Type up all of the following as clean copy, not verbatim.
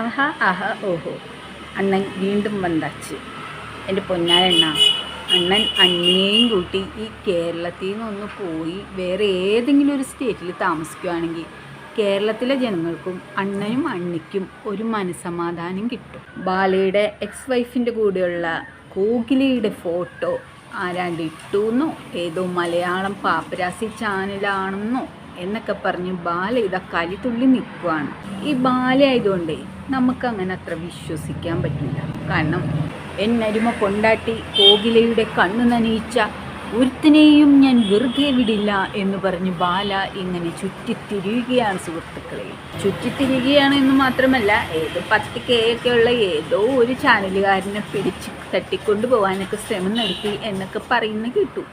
ആഹാ ആഹാ ഓഹോ, അണ്ണൻ വീണ്ടും വந்தாച്ച്. എൻ്റെ പൊന്നാരണ്ണ, അണ്ണൻ അണ്ണിയെയും കൂട്ടി ഈ കേരളത്തിൽ നിന്നൊന്ന് പോയി വേറെ ഏതെങ്കിലും ഒരു സ്റ്റേറ്റിൽ താമസിക്കുകയാണെങ്കിൽ കേരളത്തിലെ ജനങ്ങൾക്കും അണ്ണനും അണ്ണിക്കും ഒരു മനസമാധാനം കിട്ടും. ബാലയുടെ എക്സ് വൈഫിൻ്റെ കൂടെയുള്ള കോകിലയുടെ ഫോട്ടോ ആരാണ്ട് ഇട്ടുവെന്നോ ഏതോ മലയാളം പാപ്പരാസി ചാനലാണെന്നോ എന്നൊക്കെ പറഞ്ഞ് ബാല ഇതാ കലിതുള്ളി നിൽക്കുവാണ്. ഈ ബാല ആയതുകൊണ്ടേ നമുക്കങ്ങനെ അത്ര വിശ്വസിക്കാൻ പറ്റില്ല. കാരണം എന്നരുമ കൊണ്ടാട്ടി കോകിലയുടെ കണ്ണു നനയിച്ച ഒരുത്തിനെയും ഞാൻ വെറുതെ വിടില്ല എന്ന് പറഞ്ഞ് ബാല ഇങ്ങനെ ചുറ്റിത്തിരിയുകയാണ് സുഹൃത്തുക്കളെ. ചുറ്റിത്തിരിയുകയാണ് എന്ന് മാത്രമല്ല, ഏതോ 10K ഉള്ള ഏതോ ഒരു ചാനലുകാരനെ പിടിച്ച് തട്ടിക്കൊണ്ടു പോകാനൊക്കെ ശ്രമം നടത്തി എന്നൊക്കെ പറയുന്ന കേട്ടു.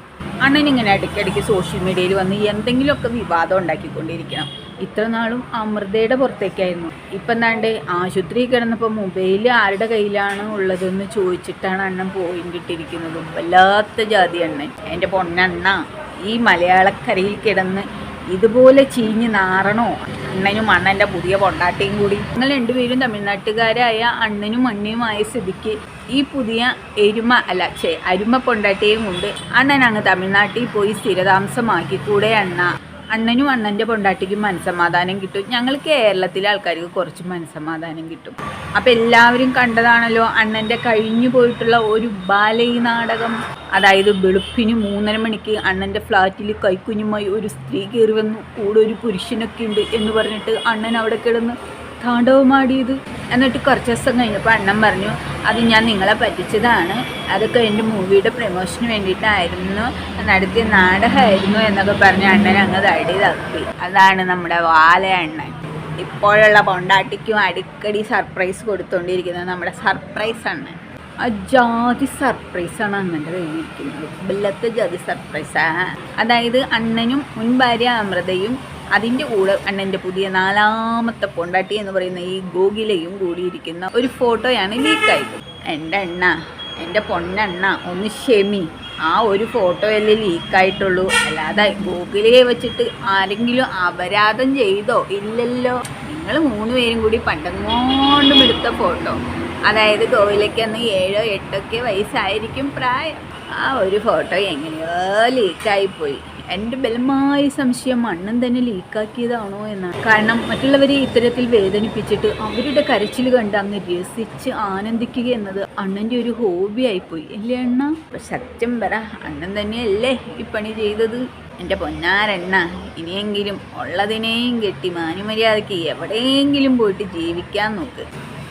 അണ്ണനിങ്ങനെ ഇടയ്ക്കിടയ്ക്ക് സോഷ്യൽ മീഡിയയിൽ വന്ന് എന്തെങ്കിലുമൊക്കെ വിവാദം ഉണ്ടാക്കിക്കൊണ്ടിരിക്കണം. ഇത്ര നാളും അമൃതയുടെ പുറത്തേക്കായിരുന്നു. ഇപ്പം എന്താണ്ട് ആശുപത്രി കിടന്നപ്പോൾ മൊബൈൽ ആരുടെ കയ്യിലാണ് ഉള്ളതെന്ന് ചോദിച്ചിട്ടാണ് അണ്ണൻ പോയിന്റ് ഇട്ടിരിക്കുന്നത്. വല്ലാത്ത ജാതി അണ്ണൻ. എൻ്റെ പൊന്നണ്ണ, ഈ മലയാളക്കരയിൽ കിടന്ന് ഇതുപോലെ ചീഞ്ഞ് നാറണോ? അണ്ണനും അണ്ണൻ്റെ പുതിയ പൊണ്ടാട്ടിയും കൂടി. നിങ്ങൾ രണ്ടുപേരും തമിഴ്നാട്ടുകാരായ അണ്ണനും അണ്ണയുമായ സ്ഥിതിക്ക് ഈ പുതിയ അരുമ പൊണ്ടാട്ടിയും കൊണ്ട് അണ്ണൻ അങ്ങ് തമിഴ്നാട്ടിൽ പോയി സ്ഥിരതാമസമാക്കി കൂടെ അണ്ണ. അണ്ണനും അണ്ണൻ്റെ പൊണ്ടാട്ടിക്കും മനസ്സമാധാനം കിട്ടും. ഞങ്ങൾ കേരളത്തിലെ ആൾക്കാർക്ക് കുറച്ച് മനസ്സമാധാനം കിട്ടും. അപ്പം എല്ലാവരും കണ്ടതാണല്ലോ അണ്ണൻ്റെ കഴിഞ്ഞു പോയിട്ടുള്ള ഒരു ബാലൈ നാടകം. അതായത് വെളുപ്പിന് 3:30 മണിക്ക് അണ്ണൻ്റെ ഫ്ലാറ്റിൽ കൈക്കുഞ്ഞുമായി ഒരു സ്ത്രീ കയറി വന്നു. കൂടെ ഒരു പുരുഷനൊക്കെ ഉണ്ട് എന്ന് പറഞ്ഞിട്ട് അണ്ണൻ അവിടെ കിടന്ന് താണ്ഡവമാടിയത്. എന്നിട്ട് കുറച്ച് ദിവസം കഴിഞ്ഞപ്പോൾ അണ്ണൻ പറഞ്ഞു, അത് ഞാൻ നിങ്ങളെ പറ്റിച്ചതാണ്, അതൊക്കെ എൻ്റെ മൂവിയുടെ പ്രമോഷന് വേണ്ടിയിട്ടായിരുന്നു, നടത്തിയ നാടകമായിരുന്നു എന്നൊക്കെ പറഞ്ഞ് അണ്ണൻ അങ്ങ് തടി. അതാണ് നമ്മുടെ വാല അണ്ണൻ. ഇപ്പോഴുള്ള പൊണ്ടാട്ടിക്കും അടിക്കടി സർപ്രൈസ് കൊടുത്തുകൊണ്ടിരിക്കുന്നത് നമ്മുടെ സർപ്രൈസ് അണ്ണൻ. ആ ജാതി സർപ്രൈസാണ് അണ്ണൻ്റെ കയ്യിലിരിക്കുന്നത്. ബല്ലത്തെ ജാതി സർപ്രൈസാണ്. അതായത് അണ്ണനും മുൻ ഭാര്യ അമൃതയും അതിൻ്റെ കൂടെ അണ്ണൻ്റെ പുതിയ 4ാമത്തെ പൊണ്ടാട്ടി എന്ന് പറയുന്ന ഈ ഗോകിലയും കൂടിയിരിക്കുന്ന ഒരു ഫോട്ടോയാണ് ലീക്കായത്. എൻ്റെ അണ്ണ, എൻ്റെ പൊന്നണ്ണ, ഒന്ന് ക്ഷമി. ആ ഒരു ഫോട്ടോയല്ലേ ലീക്കായിട്ടുള്ളൂ. അല്ലാതെ ഗോകിലയെ വെച്ചിട്ട് ആരെങ്കിലും അപരാധം ചെയ്തോ? ഇല്ലല്ലോ. നിങ്ങൾ 3 പേരും കൂടി പണ്ടെങ്ങോണ്ടും എടുത്ത ഫോട്ടോ. അതായത് ഗോകിലയ്ക്ക് അന്ന് 7 or 8 വയസ്സായിരിക്കും പ്രായം. ആ ഒരു ഫോട്ടോ എങ്ങനെയോ ലീക്കായിപ്പോയി. എൻ്റെ ബലമായ സംശയം അണ്ണൻ തന്നെ ലീക്കാക്കിയതാണോ എന്നാണ്. കാരണം മറ്റുള്ളവരെ ഇത്തരത്തിൽ വേദനിപ്പിച്ചിട്ട് അവരുടെ കരച്ചിൽ കണ്ട് അങ്ങ് രസിച്ച് ആനന്ദിക്കുക എന്നത് അണ്ണൻ്റെ ഒരു ഹോബി ആയിപ്പോയി അല്ലേ അണ്ണ? അപ്പം സത്യം പറ, അണ്ണൻ തന്നെയല്ലേ ഈ പണി ചെയ്തത്? എൻ്റെ പൊന്നാരണ്ണ, ഇനിയെങ്കിലും ഉള്ളതിനെയും കെട്ടി മാന്യമര്യാദയ്ക്ക് എവിടെയെങ്കിലും പോയിട്ട് ജീവിക്കാൻ നോക്ക്.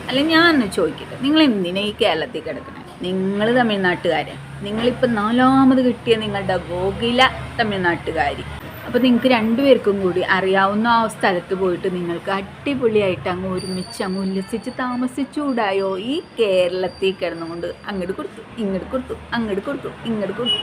അല്ല, ഞാനൊന്ന് ചോദിക്കട്ടെ, നിങ്ങൾ എന്തിനാ ഈ കേരളത്തിൽ കിടക്കണേ? നിങ്ങൾ തമിഴ്നാട്ടുകാരൻ. നിങ്ങളിപ്പോൾ 4ാമത് കിട്ടിയ നിങ്ങളുടെ ഗോകില തമിഴ്നാട്ടുകാരി. അപ്പോൾ നിങ്ങൾക്ക് 2 പേർക്കും കൂടി അറിയാവുന്ന ആ സ്ഥലത്ത് പോയിട്ട് നിങ്ങൾക്ക് അടിപൊളിയായിട്ട് അങ്ങ് ഒരുമിച്ച് അങ്ങ് ഉല്ലസിച്ച് താമസിച്ചുകൂടായോ? ഈ കേരളത്തിൽ കിടന്നുകൊണ്ട് അങ്ങോട്ട് കൊടുത്തു, ഇങ്ങോട്ട് കൊടുത്തു, അങ്ങോട്ട് കൊടുത്തു, ഇങ്ങോട്ട് കൊടുത്തു.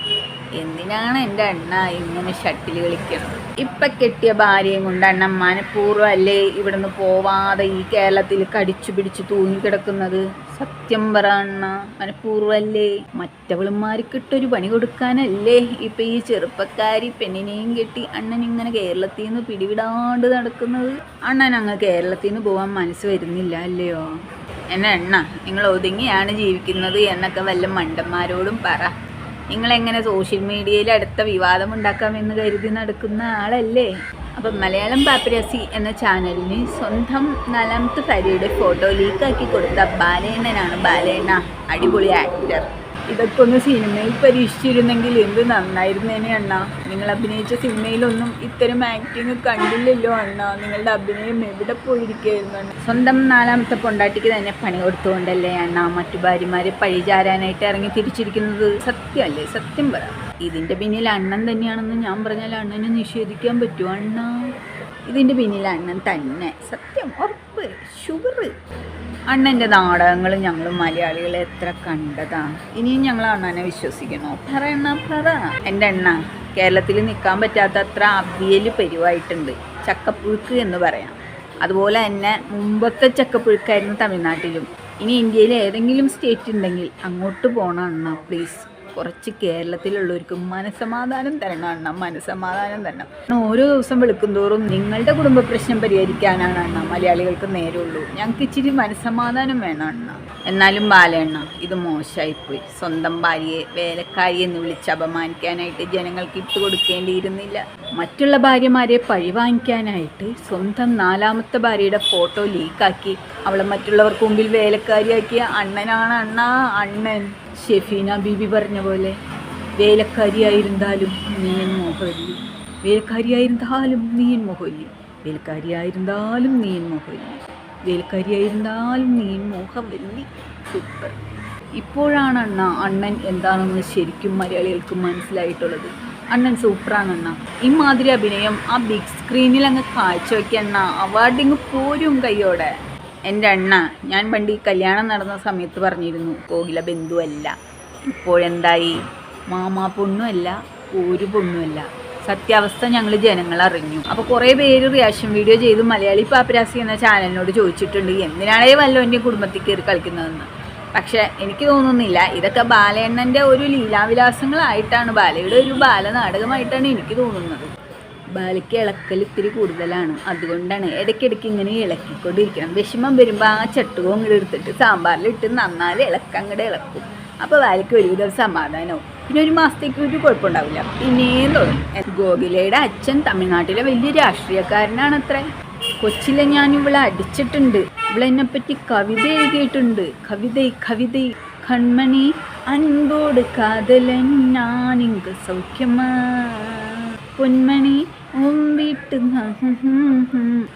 എന്തിനാണ് എൻ്റെ അണ്ണ ഇങ്ങനെ ഷട്ടിൽ കളിക്കുന്നത്? ഇപ്പം കെട്ടിയ ഭാര്യയും കൊണ്ട് അണ്ണൻ മനഃപൂർവ്വം അല്ലേ ഇവിടുന്ന് പോവാതെ ഈ കേരളത്തിൽ കടിച്ചു പിടിച്ച് തൂങ്ങിക്കിടക്കുന്നത്? സത്യം പറ അണ്ണ, മനഃപൂർവ്വമല്ലേ? മറ്റവളുമാർക്കിട്ടൊരു പണി കൊടുക്കാനല്ലേ ഇപ്പം ഈ ചെറുപ്പക്കാരി പെണ്ണിനെയും കെട്ടി അണ്ണൻ ഇങ്ങനെ കേരളത്തിൽ നിന്ന് പിടിവിടാണ്ട് നടക്കുന്നത്? അണ്ണൻ അങ്ങ് കേരളത്തിൽ നിന്ന് പോകാൻ മനസ്സ് വരുന്നില്ല അല്ലയോ? എന്നെ അണ്ണ, നിങ്ങൾ ഒതുങ്ങിയാണ് ജീവിക്കുന്നത് എന്നൊക്കെ വല്ല മണ്ടന്മാരോടും പറ. നിങ്ങളെങ്ങനെ സോഷ്യൽ മീഡിയയിൽ അടുത്ത വിവാദം ഉണ്ടാക്കാമെന്ന് കരുതി നടക്കുന്ന ആളല്ലേ? അപ്പം മലയാളം പാപ്പരാസി എന്ന ചാനലിന് സ്വന്തം 4ാമത്തെ ഭാര്യയുടെ ഫോട്ടോ ലീക്കാക്കി കൊടുത്ത ബാലയണ്ണനാണ് ബാലയണ്ണ. അടിപൊളി ആക്ടർ. ഇതൊക്കെ ഒന്ന് സിനിമയിൽ പരീക്ഷിച്ചിരുന്നെങ്കിൽ എന്ത് നന്നായിരുന്നേനെ അണ്ണ. നിങ്ങൾ അഭിനയിച്ച സിനിമയിലൊന്നും ഇത്തരം ആക്ടിങ് കണ്ടില്ലല്ലോ അണ്ണ. നിങ്ങളുടെ അഭിനയം എവിടെ പോയിരിക്കുകയായിരുന്നു അണ്ണ? സ്വന്തം 4ാമത്തെ പൊണ്ടാട്ടിക്ക് തന്നെ പണി കൊടുത്തുകൊണ്ടല്ലേ അണ്ണ മറ്റു ഭാര്യമാരെ പഴിചാരാനായിട്ട് ഇറങ്ങി തിരിച്ചിരിക്കുന്നത്? സത്യമല്ലേ? സത്യം പറ. ഇതിൻ്റെ പിന്നിൽ അണ്ണൻ തന്നെയാണെന്ന് ഞാൻ പറഞ്ഞാൽ അണ്ണനെ നിഷേധിക്കാൻ പറ്റുമോ അണ്ണ? ഇതിൻ്റെ പിന്നിൽ അണ്ണൻ തന്നെ. സത്യം, ഉറപ്പ്, ഷുഗർ. അണ്ണൻ്റെ നാടകങ്ങൾ ഞങ്ങൾ മലയാളികളെ എത്ര കണ്ടതാണ്. ഇനിയും ഞങ്ങൾ അണ്ണനെ വിശ്വസിക്കണോ? പറയണ പറ. എൻ്റെ അണ്ണ, കേരളത്തിൽ നിൽക്കാൻ പറ്റാത്ത അത്ര അവിയൽ പെരുവായിട്ടുണ്ട്. ചക്കപ്പുഴുക്ക് എന്ന് പറയാം. അതുപോലെ തന്നെ മുമ്പത്തെ ചക്കപ്പുഴുക്കായിരുന്നു തമിഴ്നാട്ടിലും. ഇനി ഇന്ത്യയിൽ ഏതെങ്കിലും സ്റ്റേറ്റ് ഉണ്ടെങ്കിൽ അങ്ങോട്ട് പോകണം അണ്ണ, പ്ലീസ്. കുറച്ച് കേരളത്തിലുള്ളവർക്ക് മനസമാധാനം തരണം അണ്ണ, മനസമാധാനം തരണം. ഓരോ ദിവസം വിളിക്കുന്തോറും നിങ്ങളുടെ കുടുംബ പ്രശ്നം പരിഹരിക്കാനാണ് അണ്ണ മലയാളികൾക്ക് നേരമുള്ളൂ. ഞങ്ങൾക്ക് ഇച്ചിരി മനസമാധാനം വേണം അണ്ണ. എന്നാലും ബാലയണ്ണ, ഇത് മോശമായിപ്പോയി. സ്വന്തം ഭാര്യയെ വേലക്കാരി എന്ന് വിളിച്ച് അപമാനിക്കാനായിട്ട് ജനങ്ങൾക്ക് ഇട്ടുകൊടുക്കേണ്ടിയിരുന്നില്ല. മറ്റുള്ള ഭാര്യമാരെ പഴിവാങ്ങിക്കാനായിട്ട് സ്വന്തം 4ാമത്തെ ഭാര്യയുടെ ഫോട്ടോ ലീക്കാക്കി അവളെ മറ്റുള്ളവർക്ക് മുമ്പിൽ വേലക്കാരിയാക്കിയ അണ്ണനാണ് അണ്ണ, അണ്ണൻ. ഷെഫീന ബീബി പറഞ്ഞ പോലെ, വേലക്കാരിയായിരുന്നാലും നീയൻ മോഹവല്ലി, വേലക്കാരിയായിരുന്നാലും നീയൻ മോഹവല്ലി, വേലക്കാരിയായിരുന്നാലും നീയൻ മോഹവല്ലി, വേലക്കാരിയായിരുന്നാലും നീയൻ മോഹവല്ലി. സൂപ്പർ. ഇപ്പോഴാണ് അണ്ണൻ എന്താണെന്ന് ശരിക്കും മലയാളികൾക്ക് മനസ്സിലായിട്ടുള്ളത്. അണ്ണൻ സൂപ്പറാണ്. ഇമാതിരി അഭിനയം ആ ബിഗ് സ്ക്രീനിൽ അങ്ങ് കാഴ്ചവെക്കണ്ണ, അവാർഡിങ് പോരും കയ്യോടെ. എൻ്റെ അണ്ണ, ഞാൻ പണ്ട് ഈ കല്യാണം നടന്ന സമയത്ത് പറഞ്ഞിരുന്നു കോകില ബന്ധുവല്ല. ഇപ്പോഴെന്തായി? മാമാ പൊണ്ണുമല്ല, ഒരു പൊണ്ണുമല്ല. സത്യാവസ്ഥ ഞങ്ങൾ ജനങ്ങൾ അറിഞ്ഞു. അപ്പോൾ കുറേ പേര് റിയാക്ഷൻ വീഡിയോ ചെയ്ത് മലയാളി പാപ്പരാസി എന്ന ചാനലിനോട് ചോദിച്ചിട്ടുണ്ട് എന്തിനാണേ വല്ലവൻ്റെ കുടുംബത്തിൽ കയറി കളിക്കുന്നതെന്ന്. പക്ഷേ എനിക്ക് തോന്നുന്നില്ല, ഇതൊക്കെ ബാലയണ്ണൻ്റെ ഒരു ലീലാവിലാസങ്ങളായിട്ടാണ്, ബാലയുടെ ഒരു ബാലനാടകമായിട്ടാണ് എനിക്ക് തോന്നുന്നത്. ബാലയ്ക്ക് ഇളക്കൽ ഇത്തിരി കൂടുതലാണ്, അതുകൊണ്ടാണ് ഇടയ്ക്കിടയ്ക്ക് ഇങ്ങനെ ഇളക്കിക്കൊണ്ടിരിക്കണം. വിഷമം വരുമ്പോൾ ആ ചട്ടുകവും ഇങ്ങോട്ട് എടുത്തിട്ട് സാമ്പാറിലിട്ട് നന്നായി അങ്ങോട്ട് ഇളക്കും. അപ്പോൾ ബാലയ്ക്ക് ഒരുവിധം സമാധാനവും. പിന്നെ ഒരു മാസത്തേക്ക് ഒരു കുഴപ്പമുണ്ടാവില്ല. പിന്നെയും തുടങ്ങും. ഗോകുലയുടെ അച്ഛൻ തമിഴ്നാട്ടിലെ വലിയ രാഷ്ട്രീയക്കാരനാണത്രേ. കൊച്ചിലെ ഞാൻ ഇവളെ അടിച്ചിട്ടുണ്ട്, ഇവളെന്നെപ്പറ്റി കവിത എഴുതിയിട്ടുണ്ട്. കവിത കൺമണി അൻപോട് കാതലൻ ഞാനിങ്ക് സൗഖ്യമാ പൊന്മണി വീട്ട്.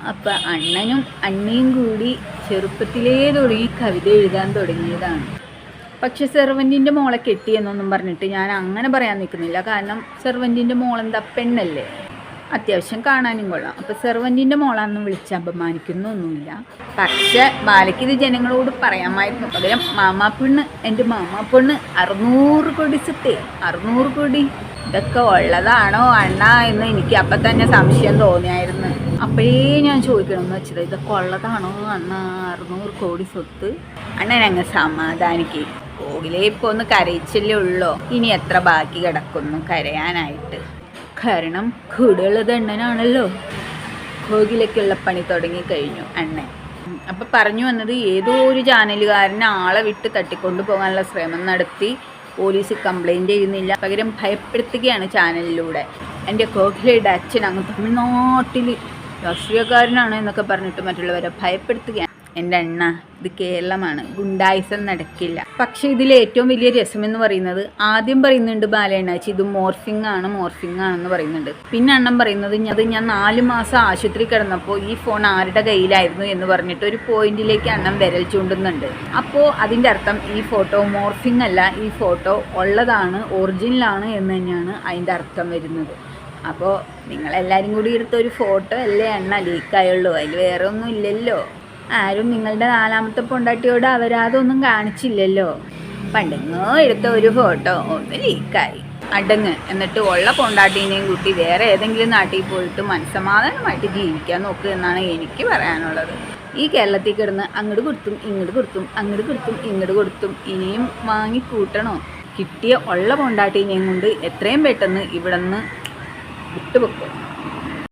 അപ്പം അണ്ണനും അണ്ണയും കൂടി ചെറുപ്പത്തിലേ തുടങ്ങി കവിത എഴുതാൻ തുടങ്ങിയതാണ്. പക്ഷെ സെർവൻറ്റിൻ്റെ മോളെ കെട്ടിയെന്നൊന്നും പറഞ്ഞിട്ട് ഞാൻ അങ്ങനെ പറയാൻ നിൽക്കുന്നില്ല. കാരണം സെർവൻറ്റിൻ്റെ മോളെന്താ പെണ്ണല്ലേ, അത്യാവശ്യം കാണാനും കൊള്ളാം. അപ്പോൾ സെർവൻറ്റിൻ്റെ മോളാണെന്ന് വിളിച്ച് അപമാനിക്കുന്നൊന്നുമില്ല. പക്ഷെ ബാലയ്ക്കിത് ജനങ്ങളോട് പറയാമായിരുന്നു. പകരം മാമാപ്പെണ്ണ്, എൻ്റെ മാമാപ്പെണ്ണ് 600 കോടി സ്വത്ത്, 600 കോടി, ഇതൊക്കെ ഉള്ളതാണോ അണ്ണ എന്ന് എനിക്ക് അപ്പം തന്നെ സംശയം തോന്നിയായിരുന്നു. അപ്പോഴേ ഞാൻ ചോദിക്കണമെന്ന് വെച്ചത്, ഇതൊക്കെ ഉള്ളതാണോ അണ്ണ 600 കോടി സ്വത്ത്? അണ്ണനങ്ങ് സമാധാനിക്ക്. കോകിലെ ഇപ്പോൾ ഒന്ന് കരയിച്ചല്ലേ ഉള്ളോ, ഇനി എത്ര ബാക്കി കിടക്കുന്നു കരയാനായിട്ട്? കാരണം കൂടുള്ളത് അണ്ണനാണല്ലോ. കോകിലയ്ക്കുള്ള പണി തുടങ്ങിക്കഴിഞ്ഞു അണ്ണൻ. അപ്പം പറഞ്ഞു വന്നത്, ഏതോ ഒരു ചാനലുകാരനെ ആളെ വിട്ട് തട്ടിക്കൊണ്ടു പോകാനുള്ള ശ്രമം നടത്തി. പോലീസ് കംപ്ലൈൻറ്റ് ചെയ്യുന്നില്ല, പകരം ഭയപ്പെടുത്തുകയാണ് ചാനലിലൂടെ. എൻ്റെ കോകിലയുടെ അച്ഛൻ അങ്ങ് തമിഴ്നാട്ടിൽ രാഷ്ട്രീയക്കാരനാണ് എന്നൊക്കെ പറഞ്ഞിട്ട് മറ്റുള്ളവരെ ഭയപ്പെടുത്തുകയാണ്. എൻ്റെ അണ്ണ, ഇത് കേരളമാണ്, ഗുണ്ടായിസം നടക്കില്ല. പക്ഷേ ഇതിൽ ഏറ്റവും വലിയ രസമെന്ന് പറയുന്നത്, ആദ്യം പറയുന്നുണ്ട് ബാലയണ്ണാച്ചി ഇത് മോർഫിംഗ് ആണെന്ന് പറയുന്നുണ്ട്. പിന്നെ അണ്ണൻ പറയുന്നത്, ഞാൻ 4 മാസം ആശുപത്രി കിടന്നപ്പോൾ ഈ ഫോൺ ആരുടെ കയ്യിലായിരുന്നു എന്ന് പറഞ്ഞിട്ട് ഒരു പോയിന്റിലേക്ക് അണ്ണൻ വിരൽ ചൂണ്ടുന്നുണ്ട്. അപ്പോൾ അതിൻ്റെ അർത്ഥം ഈ ഫോട്ടോ മോർഫിംഗ് അല്ല, ഈ ഫോട്ടോ ഉള്ളതാണ്, ഒറിജിനലാണ് എന്ന് തന്നെയാണ് അതിൻ്റെ അർത്ഥം വരുന്നത്. അപ്പോൾ നിങ്ങളെല്ലാവരും കൂടി എടുത്തൊരു ഫോട്ടോ അല്ലേ അണ്ണ ലീക്കായുള്ളൂ, അതിൽ വേറെ ഒന്നും ഇല്ലല്ലോ. ആരും നിങ്ങളുടെ 4ാമത്തെ പൊണ്ടാട്ടിയോട് അവരാതൊന്നും കാണിച്ചില്ലല്ലോ. പണ്ടെങ്ങോ എടുത്ത ഒരു ഫോട്ടോ ഒന്ന് ലീക്കായി, അടങ്ങ്. എന്നിട്ട് ഉള്ള പൊണ്ടാട്ടീനെയും കൂട്ടി വേറെ ഏതെങ്കിലും നാട്ടിൽ പോയിട്ട് മനസ്സമാധാനമായിട്ട് ജീവിക്കാൻ നോക്കുക എന്നാണ് എനിക്ക് പറയാനുള്ളത്. ഈ കേരളത്തിൽ കിടന്ന് അങ്ങോട്ട് കൊടുത്തും ഇങ്ങോട്ട് കൊടുത്തും, അങ്ങോട്ട് കൊടുത്തും ഇങ്ങോട്ട് കൊടുത്തും ഇനിയും വാങ്ങിക്കൂട്ടണോ? കിട്ടിയ ഉള്ള പൊണ്ടാട്ടീനെയും കൊണ്ട് എത്രയും പെട്ടെന്ന് ഇവിടെ നിന്ന് വിട്ടുവെക്കും.